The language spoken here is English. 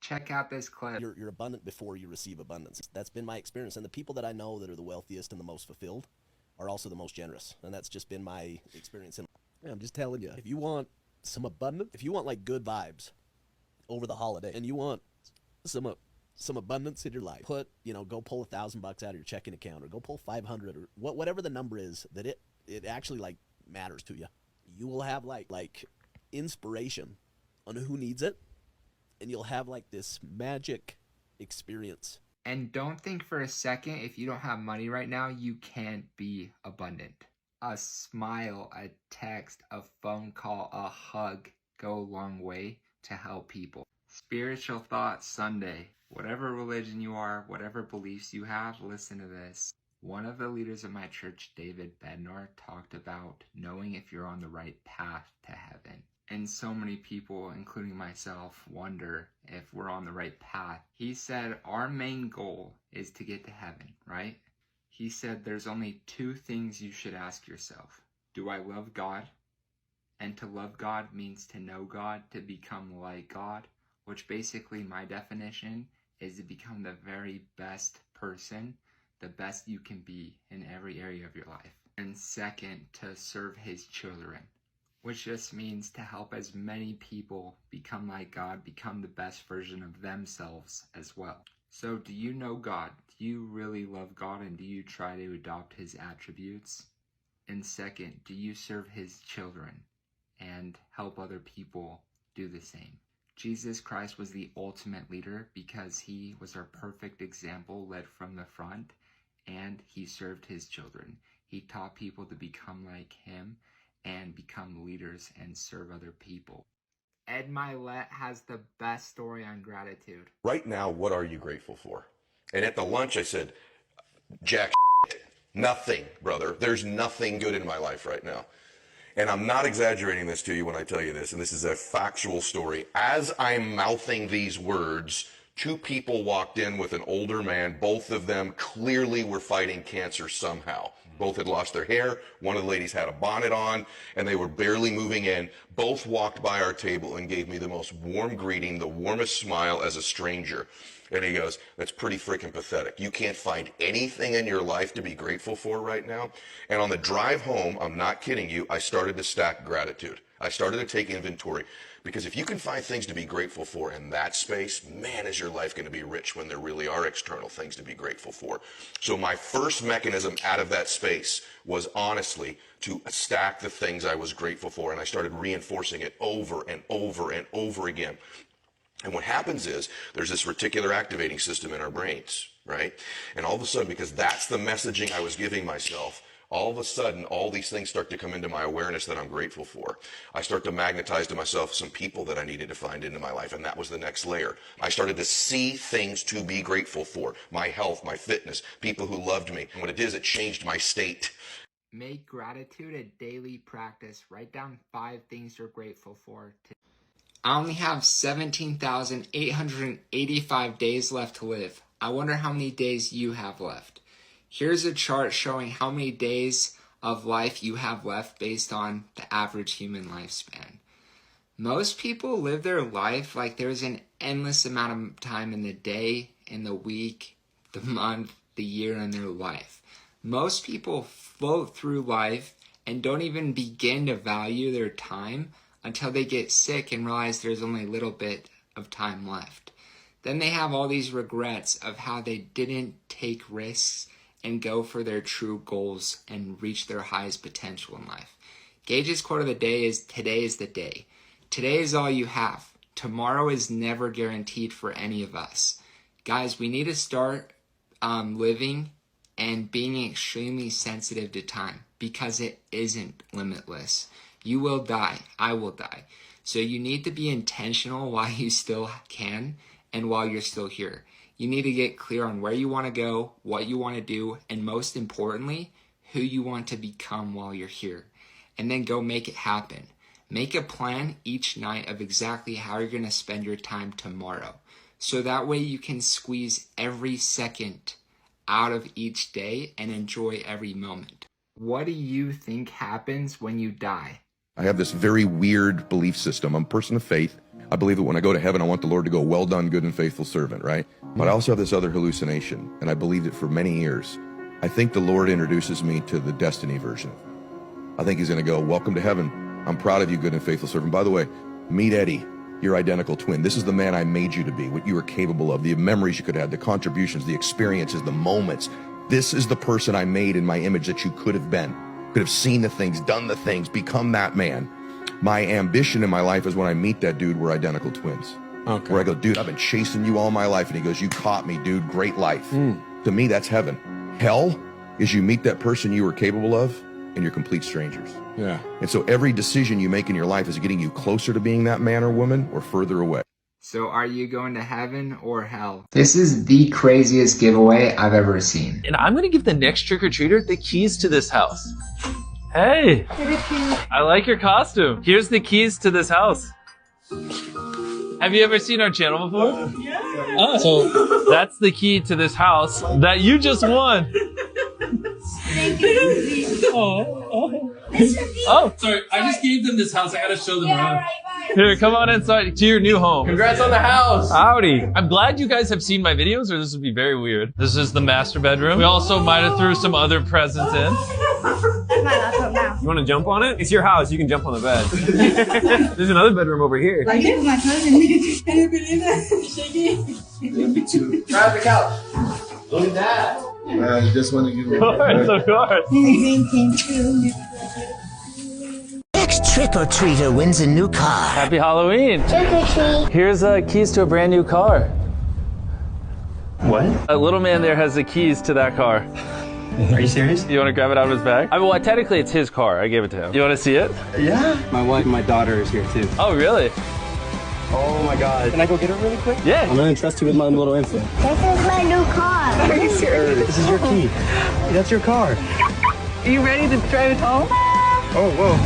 Check out this clip. You're abundant before you receive abundance. That's been my experience. And the people that I know that are the wealthiest and the most fulfilled are also the most generous. And that's just been my experience. And I'm just telling you, if you want some abundance, if you want like good vibes over the holiday and you want some abundance in your life, go pull $1,000 out of your checking account, or go pull 500, or whatever the number is that it actually like matters to you. You will have like inspiration on who needs it, and you'll have like this magic experience. And don't think for a second, if you don't have money right now, you can't be abundant. A smile, a text, a phone call, a hug go a long way to help people. Spiritual Thought Sunday. Whatever religion you are, whatever beliefs you have, listen to this. One of the leaders of my church, David Bednar, talked about knowing if you're on the right path to heaven. And so many people, including myself, wonder if we're on the right path. He said our main goal is to get to heaven, right? He said there's only two things you should ask yourself. Do I love God? And to love God means to know God, to become like God, which basically my definition is to become the very best person, the best you can be in every area of your life. And second, to serve his children, which just means to help as many people become like God, become the best version of themselves as well. So do you know God? Do you really love God, and do you try to adopt his attributes? And second, do you serve his children and help other people do the same? Jesus Christ was the ultimate leader because he was our perfect example, led from the front, and he served his children. He taught people to become like him and become leaders and serve other people. Ed Mylett has the best story on gratitude. Right now, what are you grateful for? And at the lunch, I said, jack nothing, brother. There's nothing good in my life right now. And I'm not exaggerating this to you when I tell you this, and this is a factual story. As I'm mouthing these words, two people walked in with an older man. Both of them clearly were fighting cancer somehow. Both had lost their hair. One of the ladies had a bonnet on, and they were barely moving in. Both walked by our table and gave me the most warm greeting, the warmest smile as a stranger. And he goes, that's pretty freaking pathetic. You can't find anything in your life to be grateful for right now. And on the drive home, I'm not kidding you, I started to stack gratitude. I started to take inventory. Because if you can find things to be grateful for in that space, man, is your life going to be rich when there really are external things to be grateful for. So my first mechanism out of that space was honestly to stack the things I was grateful for. And I started reinforcing it over and over and over again. And what happens is there's this reticular activating system in our brains, right? And all of a sudden, because that's the messaging I was giving myself, all of a sudden, all these things start to come into my awareness that I'm grateful for. I start to magnetize to myself some people that I needed to find into my life, and that was the next layer. I started to see things to be grateful for. My health, my fitness, people who loved me. And what it is, it changed my state. Make gratitude a daily practice. Write down 5 things you're grateful for. I only have 17,885 days left to live. I wonder how many days you have left. Here's a chart showing how many days of life you have left based on the average human lifespan. Most people live their life like there's an endless amount of time in the day, in the week, the month, the year in their life. Most people float through life and don't even begin to value their time until they get sick and realize there's only a little bit of time left. Then they have all these regrets of how they didn't take risks and go for their true goals and reach their highest potential in life. Gage's quote of the day is, today is the day. Today is all you have. Tomorrow is never guaranteed for any of us. Guys, we need to start living and being extremely sensitive to time because it isn't limitless. You will die. I will die. So you need to be intentional while you still can and while you're still here. You need to get clear on where you want to go, what you want to do, and most importantly, who you want to become while you're here. And then go make it happen. Make a plan each night of exactly how you're going to spend your time tomorrow. So that way you can squeeze every second out of each day and enjoy every moment. What do you think happens when you die? I have this very weird belief system. I'm a person of faith. I believe that when I go to heaven, I want the Lord to go, well done, good and faithful servant, right? But I also have this other hallucination, and I believed it for many years. I think the Lord introduces me to the destiny version. I think he's going to go, welcome to heaven. I'm proud of you, good and faithful servant. By the way, meet Eddie, your identical twin. This is the man I made you to be, what you were capable of, the memories you could have, the contributions, the experiences, the moments. This is the person I made in my image that you could have been, could have seen the things, done the things, become that man. My ambition in my life is when I meet that dude, we're identical twins. Okay. Where I go, dude, I've been chasing you all my life. And he goes, you caught me, dude, great life. To me, that's heaven. Hell is you meet that person you were capable of and you're complete strangers. Yeah. And so every decision you make in your life is getting you closer to being that man or woman or further away. So are you going to heaven or hell? This is the craziest giveaway I've ever seen. And I'm gonna give the next trick-or-treater the keys to this house. Hey, I like your costume. Here's the keys to this house. Have you ever seen our channel before? Yeah. Oh, so that's the key to this house that you just won. Thank you. Oh, sorry. I just gave them this house. I gotta show them around. Here, come on inside to your new home. Congrats on the house. Howdy. I'm glad you guys have seen my videos or this would be very weird. This is the master bedroom. We also might have threw some other presents in. That's my laptop now. You want to jump on it? It's your house. You can jump on the bed. There's another bedroom over here. I did with my cousin. Can you believe that? Shaking. Me too. Try out the couch. Look at that. I just want to give you Of course. Next trick-or-treater wins a new car. Happy Halloween. Trick-or-treat. Here's keys to a brand new car. What? A little man there has the keys to that car. Are you serious? You want to grab it out of his bag? I mean, well, technically it's his car. I gave it to him. You want to see it? Yeah. My wife and my daughter is here too. Oh, really? Oh my God. Can I go get her really quick? Yeah. I'm gonna entrust you with my little infant. This is my new car. Are you serious? This is your key. That's your car. Are you ready to drive it home? Oh, whoa.